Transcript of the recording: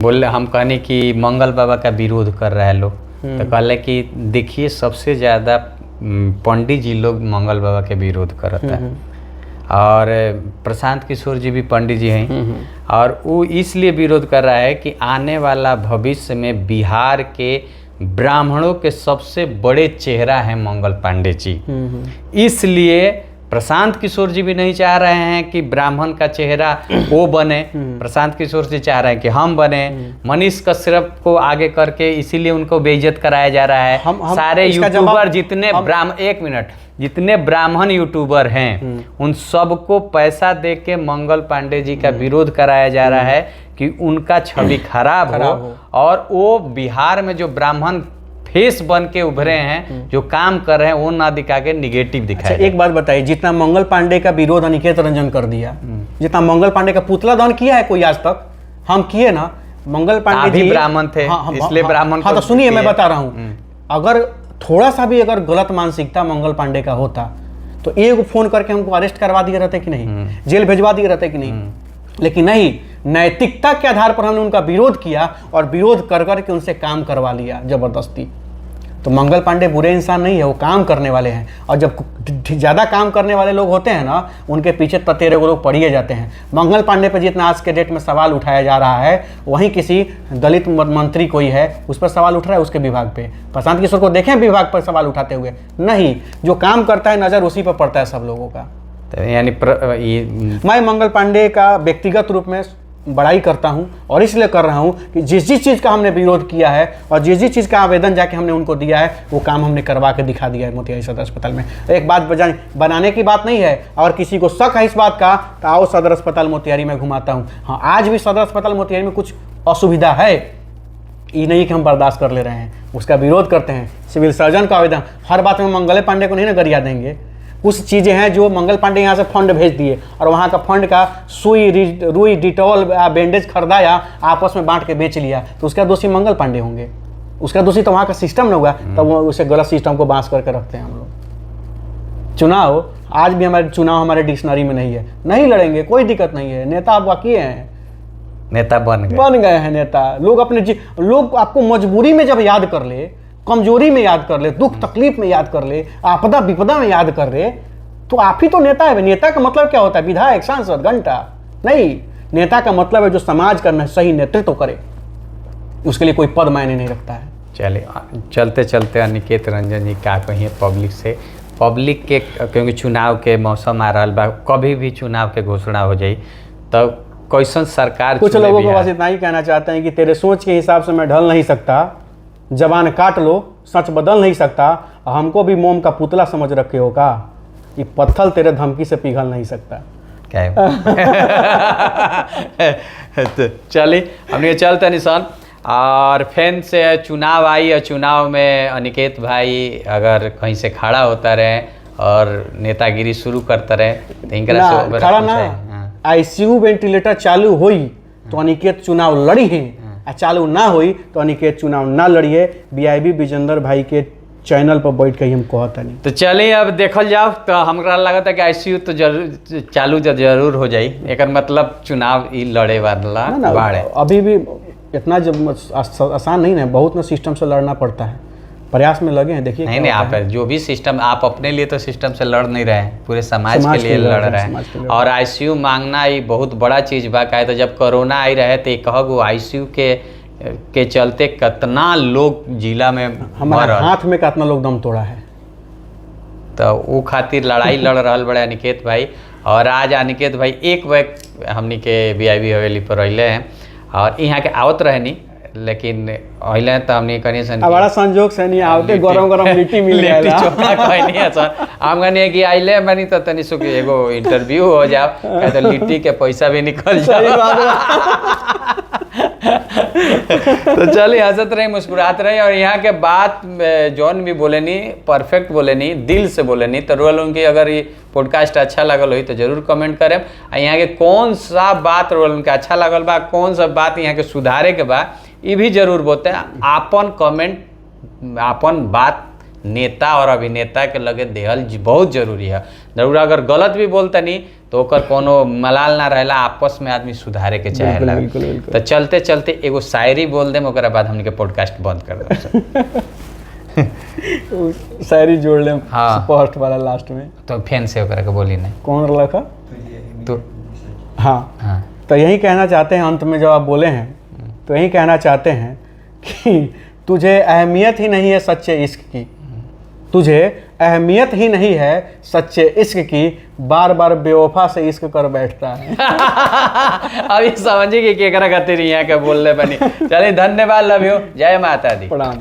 बोले हम कहने कि मंगल बाबा का विरोध कर रहा है लोग, तो कहले कि देखिए सबसे ज़्यादा पंडित जी लोग मंगल बाबा के विरोध करता है, और प्रशांत किशोर जी भी पंडित जी हैं, और वो इसलिए विरोध कर रहा है कि आने वाला भविष्य में बिहार के ब्राह्मणों के सबसे बड़े चेहरा हैं मंगल पांडे जी। इसलिए प्रशांत किशोर जी भी नहीं चाह रहे हैं कि ब्राह्मण का चेहरा वो बने, प्रशांत किशोर जी चाह रहे हैं कि हम बने। मनीष कश्यप को आगे करके इसीलिए उनको बेइज्जत कराया जा रहा है। सारे यूट्यूबर जितने ब्राह्मण यूट्यूबर हैं उन सबको पैसा दे के मंगल पांडे जी का विरोध कराया जा रहा है कि उनका छवि खराब हो, और वो बिहार में जो ब्राह्मण फेस बन के उभरे हैं, जो काम कर रहे हैं, वो ना दिखा के निगेटिव दिखाए। अच्छा, एक बात बताइए, जितना मंगल पांडे का विरोध अनिकेत रंजन कर दिया, जितना मंगल पांडे का पुतला दहन किया है कोई आज तक, हम किए ना। मंगल पांडे जी ब्राह्मण थे, इसलिए ब्राह्मण। हाँ तो सुनिए, मैं बता रहा हूँ, अगर थोड़ा सा भी अगर गलत मानसिकता मंगल पांडे का होता तो एक फोन करके हमको अरेस्ट करवा दिए रहते कि नहीं, जेल भिजवा दिए रहते कि नहीं। लेकिन नहीं, नैतिकता के आधार पर हमने उनका विरोध किया और विरोध कर करके उनसे काम करवा लिया जबरदस्ती। तो मंगल पांडे बुरे इंसान नहीं है, वो काम करने वाले हैं, और जब ज़्यादा काम करने वाले लोग होते हैं ना, उनके पीछे ततेरे वो लोग पड़िए जाते हैं। मंगल पांडे पर जितना आज के डेट में सवाल उठाया जा रहा है, वहीं किसी दलित मंत्री कोई है उस पर सवाल उठ रहा है, उसके विभाग पे। प्रशांत किशोर को देखें विभाग पर सवाल उठाते हुए? नहीं, जो काम करता है नज़र उसी पर पड़ता है सब लोगों का। तो यानी मैं मंगल पांडे का व्यक्तिगत रूप में बड़ाई करता हूं, और इसलिए कर रहा हूं कि जिस चीज़ का हमने विरोध किया है और जिस चीज़ का आवेदन जाके हमने उनको दिया है, वो काम हमने करवा के दिखा दिया है मोतिहारी सदर अस्पताल में। एक बात बनाने की बात नहीं है, और किसी को शक है इस बात का तो आओ सदर अस्पताल मोतिहारी में घुमाता हूँ। हाँ, आज भी सदर अस्पताल मोतिहारी में कुछ असुविधा है, ये नहीं कि हम बर्दाश्त कर ले रहे हैं, उसका विरोध करते हैं। सिविल सर्जन का आवेदन, हर बात में मंगल पांडे को नहीं ना गरिया देंगे। कुछ चीज़ें हैं जो मंगल पांडे यहाँ से फंड भेज दिए, और वहाँ का फंड का रुई डिटॉल बैंडेज खरीदाया, आपस में बांट के बेच लिया, तो उसका दोषी मंगल पांडे होंगे। उसका दोषी तो वहाँ का सिस्टम न हुआ, तब वो उसे गलत सिस्टम को बांस करके रखते हैं हम लोग। चुनाव आज भी हमारे डिक्शनरी में नहीं है, नहीं लड़ेंगे, कोई दिक्कत नहीं है। नेता आप वाकई हैं, नेता बन गए हैं नेता। लोग आपको मजबूरी में जब याद कर ले, कमजोरी में याद कर ले, दुख तकलीफ में याद कर ले, आपदा विपदा में याद कर ले, तो आप ही तो नेता है। नेता का मतलब क्या होता है? विधायक, सांसद, घंटा नहीं। नेता का मतलब है जो समाज का सही नेतृत्व करे, उसके लिए कोई पद मायने नहीं रखता है। चलिए, चलते चलते अनिकेत रंजन जी क्या कहिए पब्लिक से, पब्लिक के, क्योंकि चुनाव के मौसम आ रहा बा, कभी भी चुनाव के घोषणा हो जाए तो कैसन सरकार। कुछ लोगों को बस इतना ही कहना चाहते हैं कि तेरे सोच के हिसाब से मैं ढल नहीं सकता, जबान काट लो, सच बदल नहीं सकता, हमको भी मोम का पुतला समझ रखे हो का, ये पत्थर तेरे धमकी से पिघल नहीं सकता। क्या तो चलिए हमने चलते निशान, और फैन से चुनाव आई, और चुनाव में अनिकेत भाई अगर कहीं से खड़ा होता रहे और नेतागिरी शुरू करता रहे तो खड़ा ना, आईसीयू वेंटिलेटर चालू हुई तो अनिकेत चुनाव लड़ी है, चालू ना हुई तो अनिकेत चुनाव ना लड़िए। बीआईबी विजेंद्र भाई के चैनल पर बैठ के हम कहता नहीं। तो चलिए अब देखल जाओ, तो हमरा लगा था कि आईसीयू तो जरूर चालू जरूर हो जाए, एक मतलब चुनाव ही लड़े वाला बाड़े। अभी भी इतना आसान नहीं है, बहुत ना सिस्टम से लड़ना पड़ता है, प्रयास में लगे हैं। देखिए नहीं, आप जो भी सिस्टम, आप अपने लिए तो सिस्टम से लड़ नहीं रहे हैं, पूरे समाज के लिए लड़ रहे हैं। और आईसीयू मांगना ये बहुत बड़ा चीज़ बा। का तो जब कोरोना आई रहे तो कहू आईसीयू के चलते कितना लोग जिला में हमारे हाथ में कितना लोग दम तोड़ा है, तो वो खातिर लड़ाई लड़ रहा बड़े अनिकेत भाई। और आज अनिकेत भाई एक वक्त हमनी के बीआईबी हवेली पर रहले हैं, और यहाँ के आवत रहनी, लेकिन अहिले त हमनी कनी सन बड़ा संजोग से नहीं आवते, गरम लिट्टी मिल गया, लिट्टी चोखा कहनी है सर। हम कहनी है कि आइले बनी तो तनी सुख एगो इंटरव्यू हो जाओ, तो लिट्टी के पैसा भी निकल जाए। तो चलिए, हंसत रही, मुस्कुराते रही, और यहाँ के बात जौन भी बोले नी परफेक्ट बोले नी, दिल से बोले नी। तो रोल उनकी अगर ये पॉडकास्ट अच्छा लगल हो तो जरूर कमेंट करें, यहाँ के कौन सा बात रोल उनके अच्छा लगल बा, कौन सा बात यहाँ के सुधारे के बा, ये भी जरूर बोलते हैं। आपन कमेंट, आपन बात नेता और अभिनेता के लगे देहल बहुत जरूरी है। जरूर अगर गलत भी बोलतनी तो ओकर कोनो मलाल ना रहेला, आपस में आदमी सुधारे के चाहेला। बिल्कुल, बिल्कुल। तो चलते चलते एगो शायरी बोल देम, ओकरा बाद हमनी के पॉडकास्ट बंद कर देम। शायरी जोड़ लें हाँ। फर्स्ट वाला लास्ट में। तो फैन से ओकरा के बोली नहीं कौन रखा? तो हाँ, हाँ तो यही कहना चाहते हैं अंत में, जब आप बोले हैं तो यही कहना चाहते हैं कि तुझे अहमियत ही नहीं है सच्चे इश्क की, तुझे अहमियत ही नहीं है सच्चे इश्क की, बार बार बेवफा से इश्क कर बैठता है। अब ये समझिए कि केकरा खातिर यहाँ के बोलने बनी। चलिए धन्यवाद, लव यू, जय माता दी। प्रणाम।